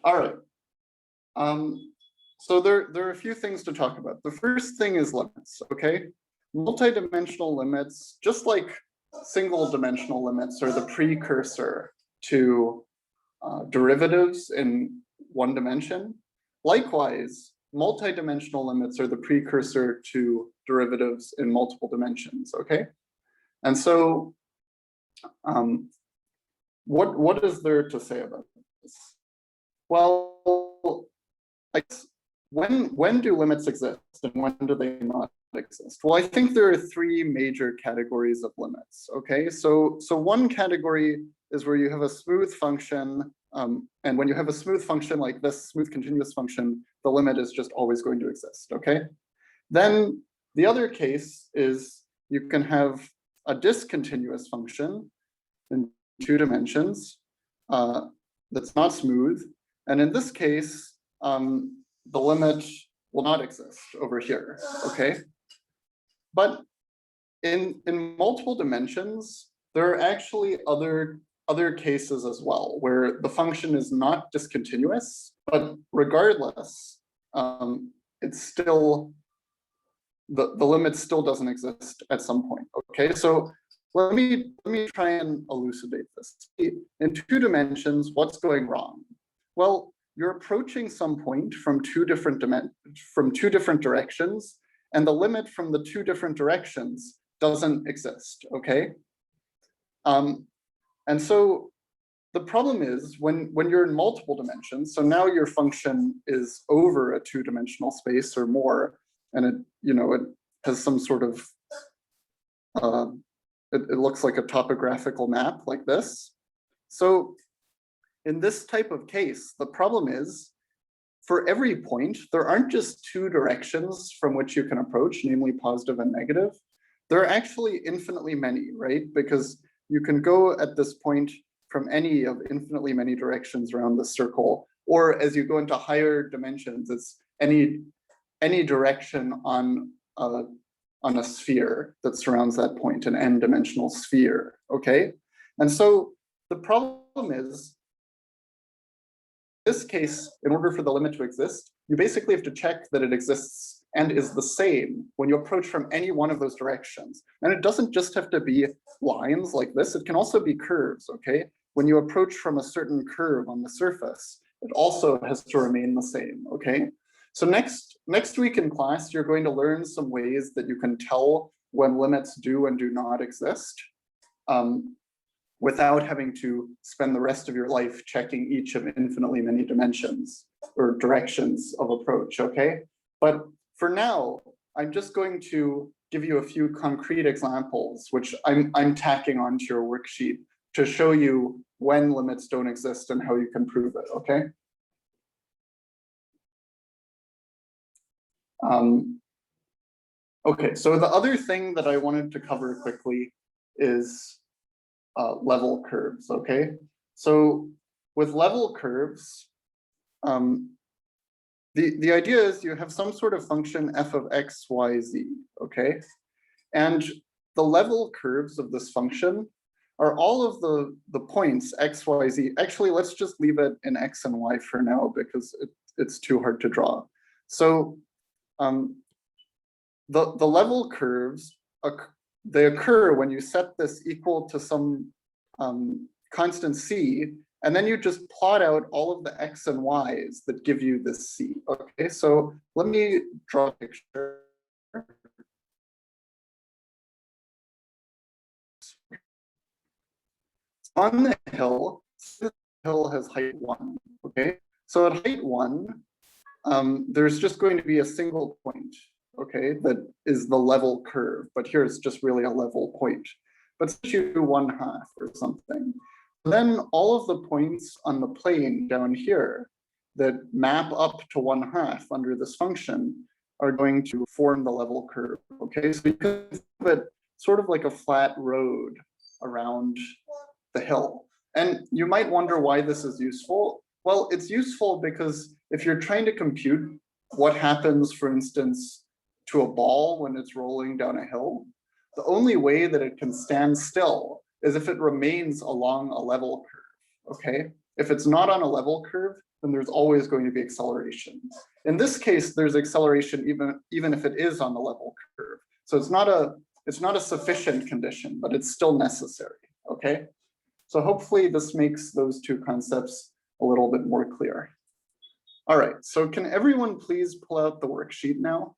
All right. So there are a few things to talk about. The first thing is limits, okay? Multidimensional limits, just like single dimensional limits, are the precursor to derivatives in one dimension. Likewise, multidimensional limits are the precursor to derivatives in multiple dimensions, okay? And so what is there to say about this? Well, when do limits exist and when do they not exist? Well, I think there are three major categories of limits, okay? So one category is where you have a smooth function, and when you have a smooth function like this, smooth continuous function, the limit is just always going to exist, okay? Then the other case is you can have a discontinuous function in 2 dimensions that's not smooth, and in this case, the limit will not exist over here, okay? But in multiple dimensions, there are actually other cases as well, where the function is not discontinuous, but regardless, it's still, the limit still doesn't exist at some point, okay? So let me try and elucidate this. In 2 dimensions, what's going wrong? Well, you're approaching some point from two different directions, and the limit from the 2 different directions doesn't exist, okay? And so the problem is when you're in multiple dimensions, so now your function is over a 2-dimensional space or more, and it has some sort of, it looks like a topographical map like this. So in this type of case, the problem is, for every point, there aren't just 2 directions from which you can approach, namely positive and negative. There are actually infinitely many, right? Because you can go at this point from any of infinitely many directions around the circle, or as you go into higher dimensions, it's any direction on a sphere that surrounds that point, an n-dimensional sphere, okay? And so the problem is, in this case, in order for the limit to exist, you basically have to check that it exists and is the same when you approach from any one of those directions. And it doesn't just have to be lines like this, it can also be curves, okay? When you approach from a certain curve on the surface, it also has to remain the same, okay? So next week in class, you're going to learn some ways that you can tell when limits do and do not exist, without having to spend the rest of your life checking each of infinitely many dimensions or directions of approach, okay? But for now, I'm just going to give you a few concrete examples, which I'm tacking onto your worksheet to show you when limits don't exist and how you can prove it, okay? Okay, so the other thing that I wanted to cover quickly is level curves, okay? So with level curves, the idea is you have some sort of function f of x, y, z, okay? And the level curves of this function are all of the points x, y, z. Actually, let's just leave it in x and y for now because it's too hard to draw. So the level curves, they occur when you set this equal to some constant c, and then you just plot out all of the x and y's that give you this c, okay? So let me draw a picture. On the hill has height 1, okay? So at height 1, there's just going to be a single point, okay, that is the level curve, but here it's just really a level point. But since you do 1/2 or something, then all of the points on the plane down here that map up to 1/2 under this function are going to form the level curve, okay? So you can think of it sort of like a flat road around the hill. And you might wonder why this is useful. Well, it's useful because if you're trying to compute what happens, for instance, to a ball when it's rolling down a hill, the only way that it can stand still is if it remains along a level curve, okay? If it's not on a level curve, then there's always going to be acceleration. In this case, there's acceleration even if it is on the level curve. So it's not a sufficient condition, but it's still necessary, okay? So hopefully this makes those two concepts a little bit more clear. All right, so can everyone please pull out the worksheet now?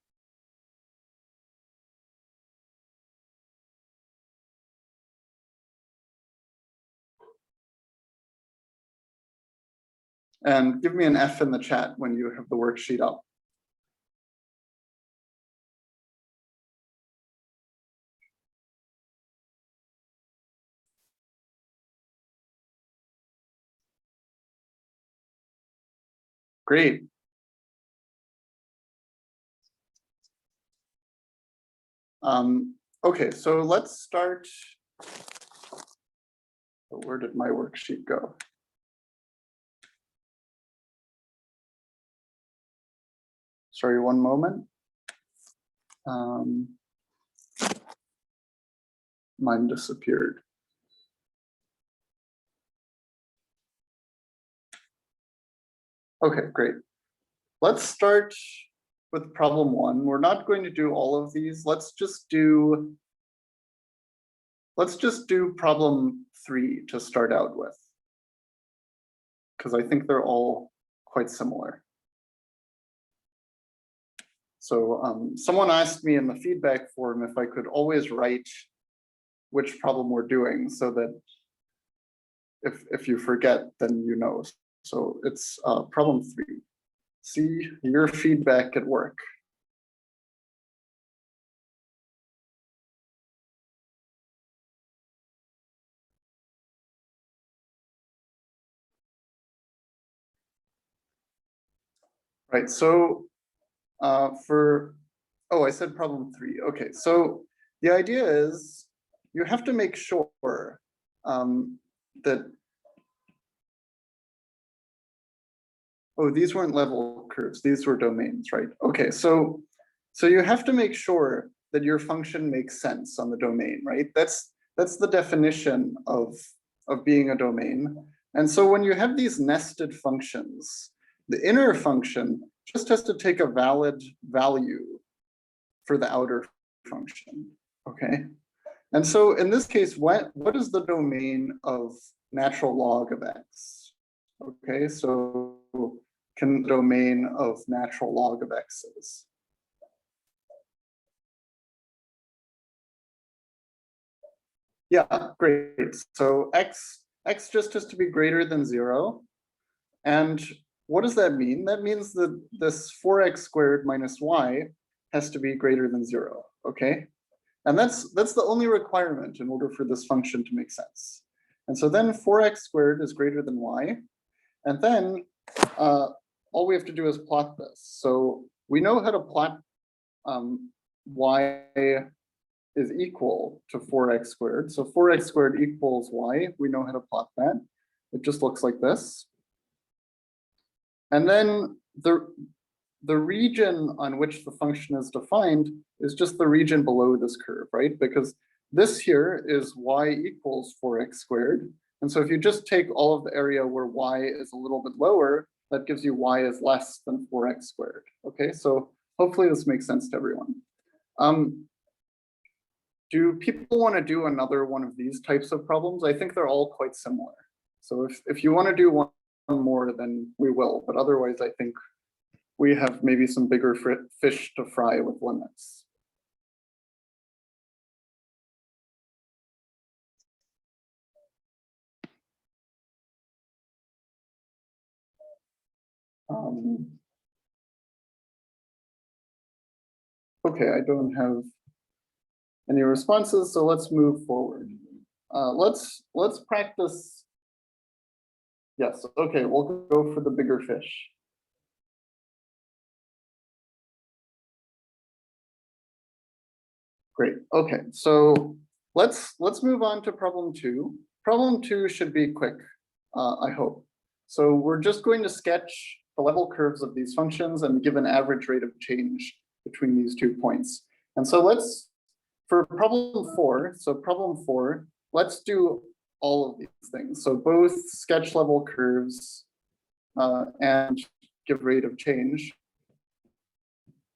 And give me an F in the chat when you have the worksheet up. Great. Okay, so let's start. Where did my worksheet go? Sorry, one moment. Mine disappeared. Okay, great. Let's start with problem one. We're not going to do all of these. Let's just do problem 3 to start out with, because I think they're all quite similar. So someone asked me in the feedback form if I could always write which problem we're doing so that if you forget, then you know. So it's problem 3. See your feedback at work. Right, so I said problem 3. Okay, so the idea is you have to make sure that, these weren't level curves, these were domains, right? Okay, so you have to make sure that your function makes sense on the domain, right? That's the definition of being a domain. And so when you have these nested functions, the inner function just has to take a valid value for the outer function, okay? And so in this case, what is the domain of natural log of x? Okay, so can the domain of natural log of x is? Yeah, great. So x just has to be greater than 0. And what does that mean? That means that this 4x squared minus y has to be greater than 0, okay? And that's the only requirement in order for this function to make sense. And so then 4x squared is greater than y. And then all we have to do is plot this. So we know how to plot y is equal to 4x squared. So 4x squared equals y. We know how to plot that. It just looks like this. And then the region on which the function is defined is just the region below this curve, right? Because this here is y equals 4x squared. And so if you just take all of the area where y is a little bit lower, that gives you y is less than 4x squared. Okay, so hopefully this makes sense to everyone. Do people want to do another one of these types of problems? I think they're all quite similar. So if you want to do one more, then we will. But otherwise, I think we have maybe some bigger fish to fry with limits. Okay, I don't have any responses, so let's move forward. Let's practice. Yes, okay, we'll go for the bigger fish. Great, okay, so let's move on to problem 2. Problem 2 should be quick, I hope. So we're just going to sketch the level curves of these functions and give an average rate of change between these 2 points. And so for problem 4, let's do all of these things. So both sketch level curves and give rate of change.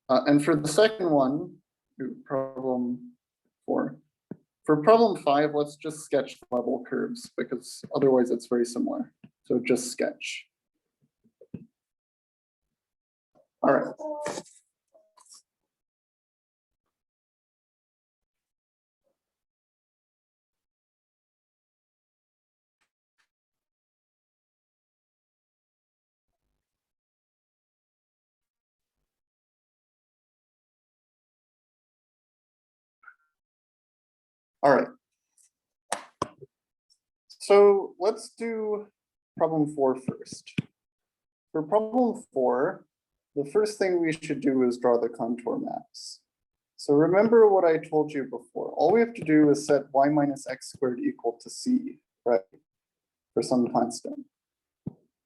And for the second one, problem 4. For problem 5, let's just sketch the level curves because otherwise it's very similar. So just sketch. All right. All right. So let's do problem 4 first. For problem 4, the first thing we should do is draw the contour maps. So remember what I told you before. All we have to do is set y minus x squared equal to c, right, for some constant.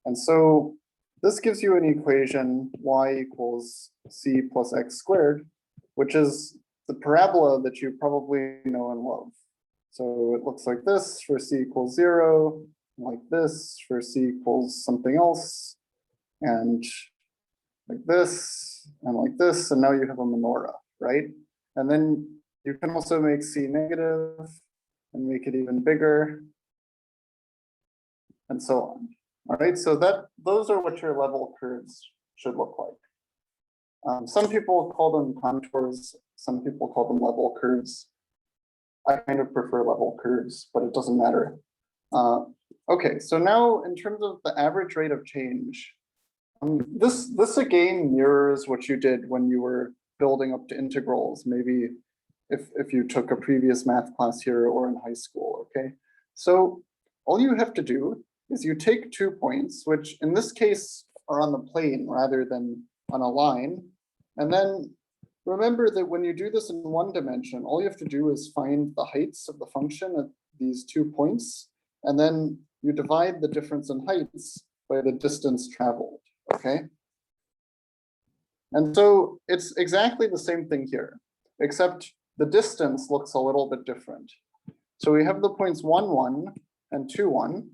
And so this gives you an equation y equals c plus x squared, which is the parabola that you probably know and love. So it looks like this for c equals 0, like this for c equals something else, and like this, and like this, and now you have a menorah, right? And then you can also make c negative and make it even bigger, and so on. All right, so those are what your level curves should look like. Some people call them contours, some people call them level curves. I kind of prefer level curves, but it doesn't matter. Okay, so now in terms of the average rate of change, this again mirrors what you did when you were building up to integrals, maybe if you took a previous math class here or in high school, okay? So all you have to do is you take 2 points, which in this case are on the plane rather than on a line, and then remember that when you do this in 1 dimension, all you have to do is find the heights of the function at these 2 points, and then you divide the difference in heights by the distance traveled, okay? And so it's exactly the same thing here, except the distance looks a little bit different. So we have the points 1, 1 and 2, 1,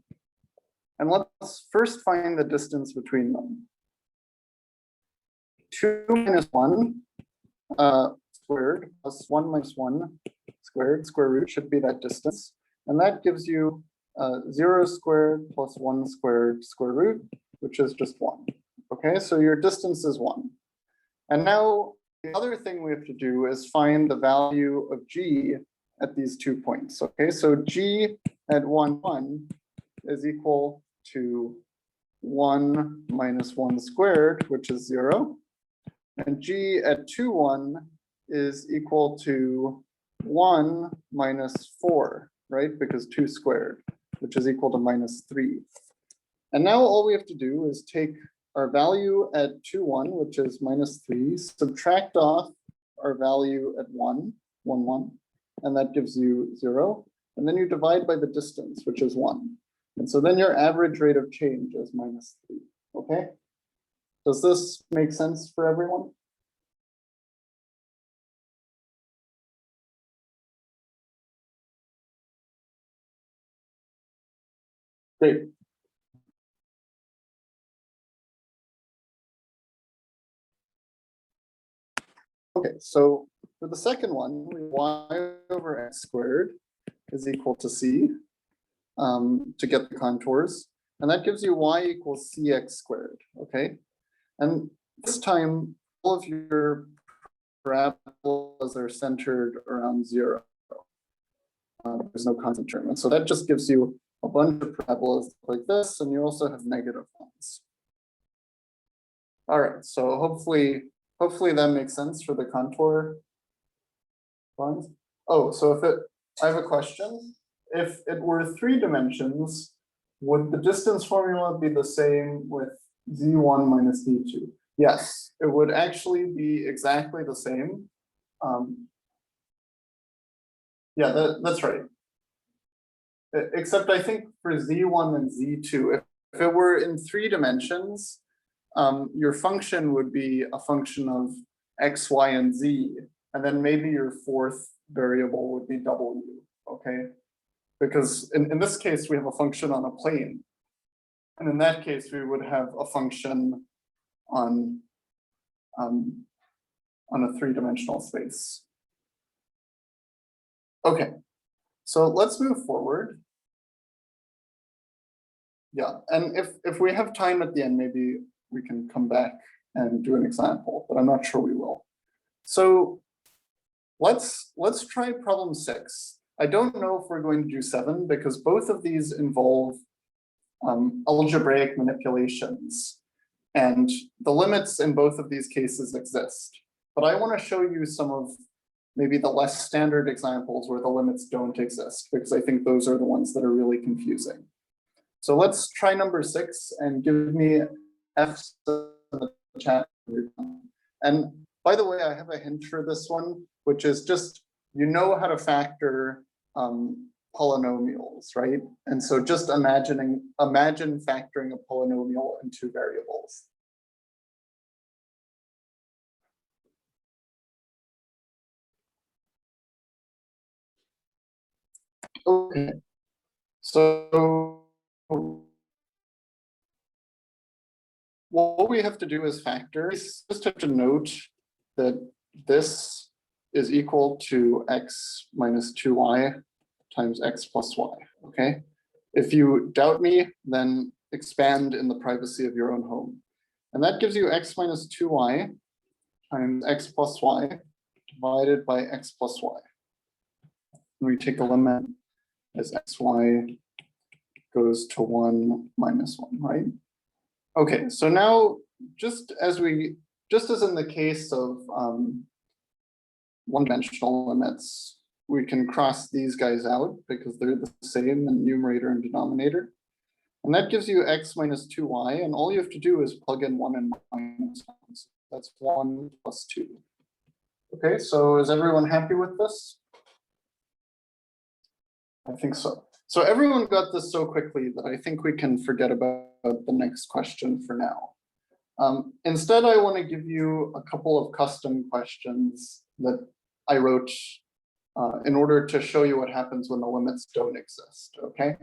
and let's first find the distance between them. 2 minus 1 squared plus 1 minus 1 squared, square root should be that distance. And that gives you 0 squared plus 1 squared square root, which is just 1. Okay, so your distance is 1. And now the other thing we have to do is find the value of g at these 2 points. Okay, so g at 1, 1 is equal to 1 minus 1 squared, which is 0. And g at 2, 1 is equal to 1 minus 4, right? Because 2 squared, which is equal to minus 3. And now all we have to do is take our value at 2, 1, which is minus 3, subtract off our value at 1, 1, 1, and that gives you 0. And then you divide by the distance, which is 1. And so then your average rate of change is minus 3, okay? Does this make sense for everyone? Great. Okay, so for the second one, y over x squared is equal to c to get the contours. And that gives you y equals cx squared, okay? And this time, all of your parabolas are centered around 0. There's no constant term. And so that just gives you a bunch of parabolas like this, and you also have negative ones. All right, so hopefully that makes sense for the contour ones. Oh, so I have a question. If it were 3 dimensions, would the distance formula be the same with z1 minus z2? Yes, it would actually be exactly the same. Yeah, that's right. Except I think for z1 and z2, if it were in 3 dimensions, your function would be a function of x, y, and z, and then maybe your 4th variable would be w, okay? Because in this case, we have a function on a plane. And in that case, we would have a function on a three-dimensional space. Okay, so let's move forward. Yeah, and if we have time at the end, maybe we can come back and do an example, but I'm not sure we will. So let's try problem 6. I don't know if we're going to do 7 because both of these involve algebraic manipulations, and the limits in both of these cases exist. But I want to show you some of maybe the less standard examples where the limits don't exist, because I think those are the ones that are really confusing. So let's try number 6 and give me F in the chat. And by the way, I have a hint for this one, which is just, you know how to factor polynomials, right? And so just imagine factoring a polynomial in 2 variables. Okay, so what we have to do is factor. We just have to note that this is equal to x minus 2y times x plus y, okay? If you doubt me, then expand in the privacy of your own home. And that gives you x minus 2y times x plus y divided by x plus y. And we take a limit as xy goes to 1 minus 1, right? Okay, so now just as in the case of one-dimensional limits, we can cross these guys out because they're the same in numerator and denominator. And that gives you x minus 2y, and all you have to do is plug in 1 and minus 1. So that's 1 plus 2. Okay, so is everyone happy with this? I think so. So everyone got this so quickly that I think we can forget about the next question for now. Instead, I want to give you a couple of custom questions that I wrote in order to show you what happens when the limits don't exist, okay?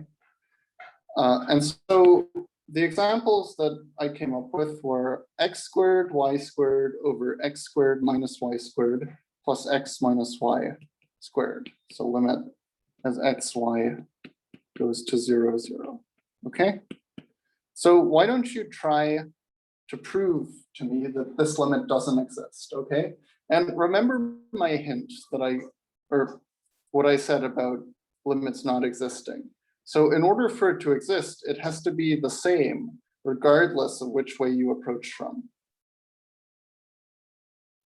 And so the examples that I came up with were x squared y squared over x squared minus y squared plus x minus y squared. So limit as x, y goes to 0, 0, okay? So why don't you try to prove to me that this limit doesn't exist, okay? And remember my hint that or what I said about limits not existing. So in order for it to exist, it has to be the same regardless of which way you approach from.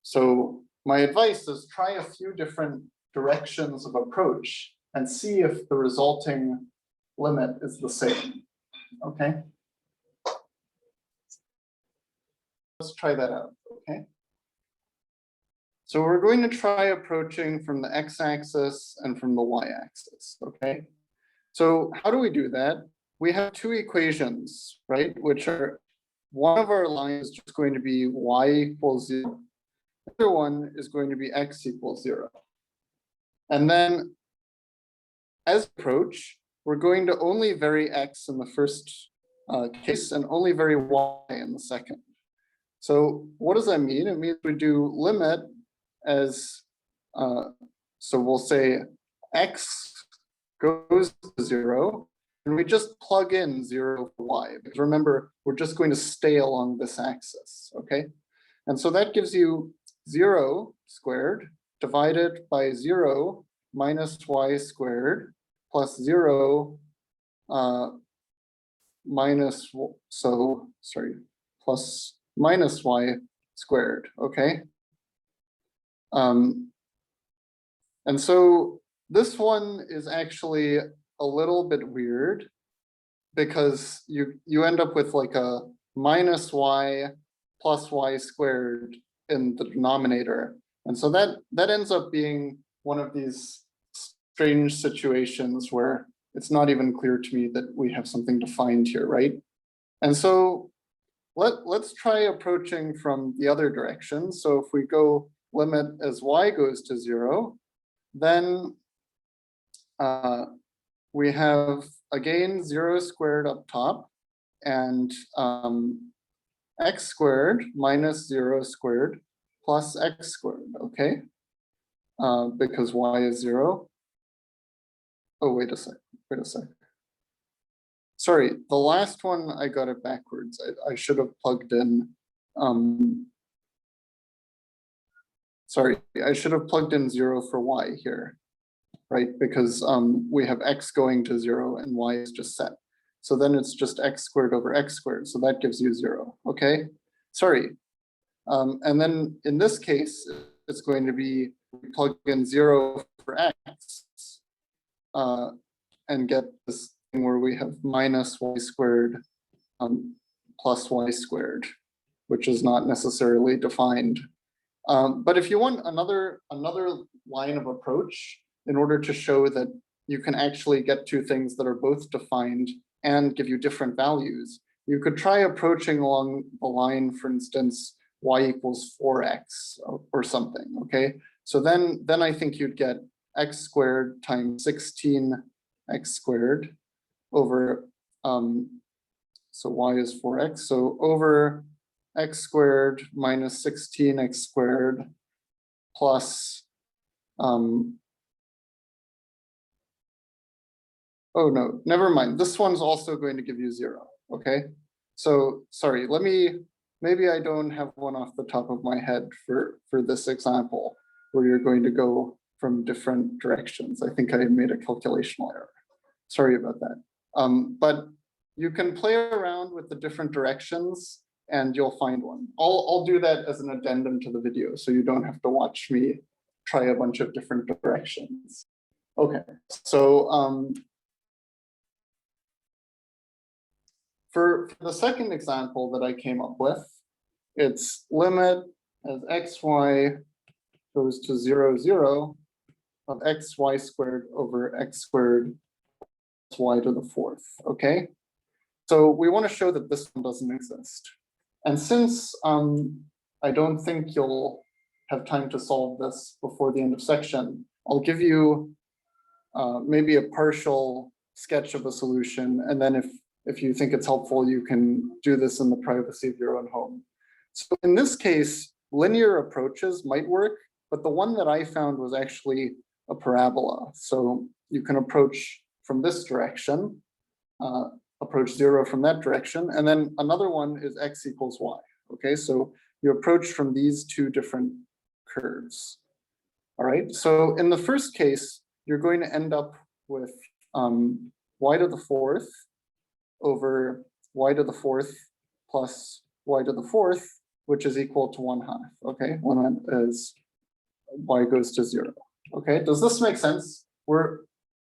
So my advice is try a few different directions of approach and see if the resulting limit is the same, okay? Let's try that out, okay? So we're going to try approaching from the x-axis and from the y-axis, okay? So how do we do that? We have 2 equations, right? Which are, one of our lines is just going to be y equals 0. The other one is going to be x equals 0. And then as approach, we're going to only vary x in the first case and only vary y in the second. So what does that mean? It means we do limit as, so we'll say x goes to 0, and we just plug in 0 for y, because remember, we're just going to stay along this axis, okay? And so that gives you 0 squared divided by 0 minus y squared plus 0 plus minus y squared, okay? And so this one is actually a little bit weird because you end up with like a minus y plus y squared in the denominator. And so that ends up being one of these strange situations where it's not even clear to me that we have something defined here, right? And so let's try approaching from the other direction. So if we go limit as y goes to 0, then we have again 0 squared up top, and x squared minus 0 squared plus x squared, okay? Because y is 0. Oh, wait a sec. Sorry, the last one I got it backwards. I should have plugged in. Sorry, I should have plugged in 0 for y here, right? Because we have x going to 0 and y is just set. So then it's just x squared over x squared. So that gives you 0, okay? Sorry. And then in this case, it's going to be plug in 0 for x and get this thing where we have minus y squared plus y squared, which is not necessarily defined. But if you want another line of approach in order to show that you can actually get two things that are both defined and give you different values, you could try approaching along the line, for instance, y equals 4x or something, okay? So then I think you'd get x squared times 16x squared over, so y is 4x, so over x squared minus 16x squared plus, oh no, never mind. This one's also going to give you 0, okay? So sorry, maybe I don't have one off the top of my head for this example where you're going to go from different directions. I think I made a calculational error. Sorry about that. But you can play around with the different directions and you'll find one. I'll do that as an addendum to the video so you don't have to watch me try a bunch of different directions. Okay, so for the second example that I came up with, it's limit as xy goes to 0, 0 of xy squared over x squared plus y to the 4th, okay? So we want to show that this one doesn't exist. And since I don't think you'll have time to solve this before the end of section, I'll give you maybe a partial sketch of a solution. And then if you think it's helpful, you can do this in the privacy of your own home. So in this case, linear approaches might work, but the one that I found was actually a parabola. So you can approach from this direction, approach 0 from that direction, and then another one is x equals y, okay? So you approach from these two different curves, all right? So in the first case, you're going to end up with y to the 4th over y to the 4th plus y to the 4th, which is equal to 1/2, okay? Limit is y goes to 0, okay? Does this make sense?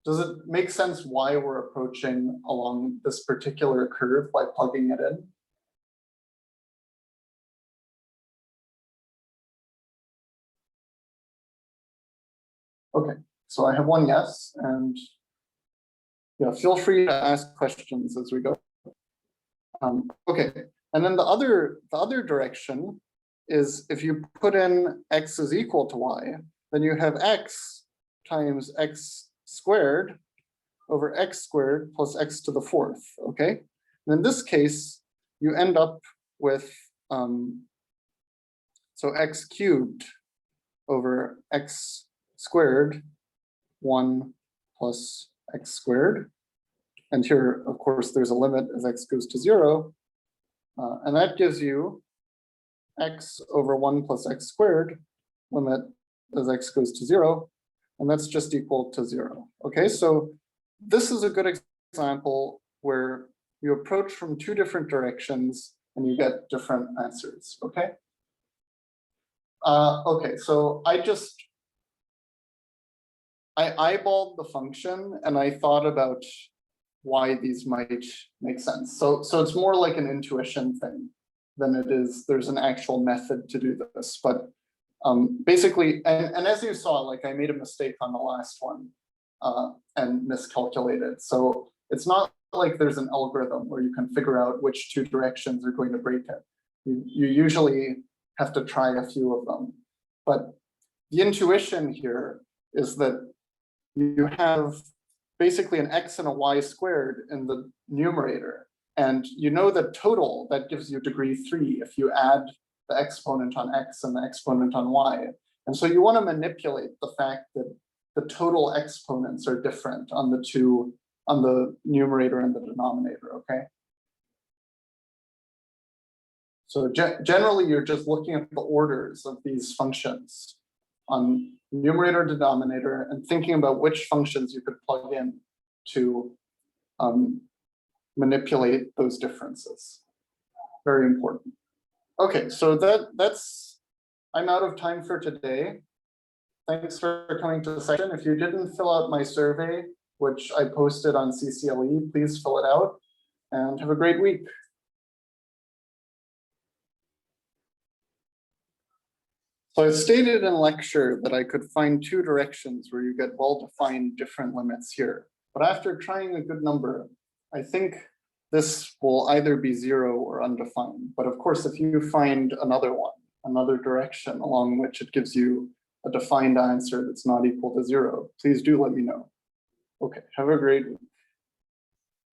Does it make sense why we're approaching along this particular curve by plugging it in? Okay, so I have one yes, and yeah, feel free to ask questions as we go. Okay, and then the other direction is if you put in x is equal to y, then you have x times x squared over x squared plus x to the 4th, okay? And in this case, you end up with, so x cubed over x squared, 1 plus x squared. And here, of course, there's a limit as x goes to 0. And that gives you x over 1 plus x squared, limit as x goes to 0. And that's just equal to 0. Okay, so this is a good example where you approach from two different directions and you get different answers, okay? Okay, so I eyeballed the function and I thought about why these might make sense. So it's more like an intuition thing than it is, there's an actual method to do this. But basically, and as you saw, like I made a mistake on the last one and miscalculated. So it's not like there's an algorithm where you can figure out which two directions are going to break it. You usually have to try a few of them. But the intuition here is that you have basically an x and a y squared in the numerator. And you know that total, that gives you degree 3 if you add the exponent on x and the exponent on y. And so you want to manipulate the fact that the total exponents are different on the numerator and the denominator, okay? So generally, you're just looking at the orders of these functions on numerator, denominator, and thinking about which functions you could plug in to manipulate those differences. Very important. Okay, so I'm out of time for today. Thanks for coming to the session. If you didn't fill out my survey, which I posted on CCLE, please fill it out and have a great week. So I stated in lecture that I could find 2 directions where you get well-defined different limits here. But after trying a good number, I think this will either be 0 or undefined. But of course, if you find another one, another direction along which it gives you a defined answer that's not equal to 0, please do let me know. Okay, have a great week.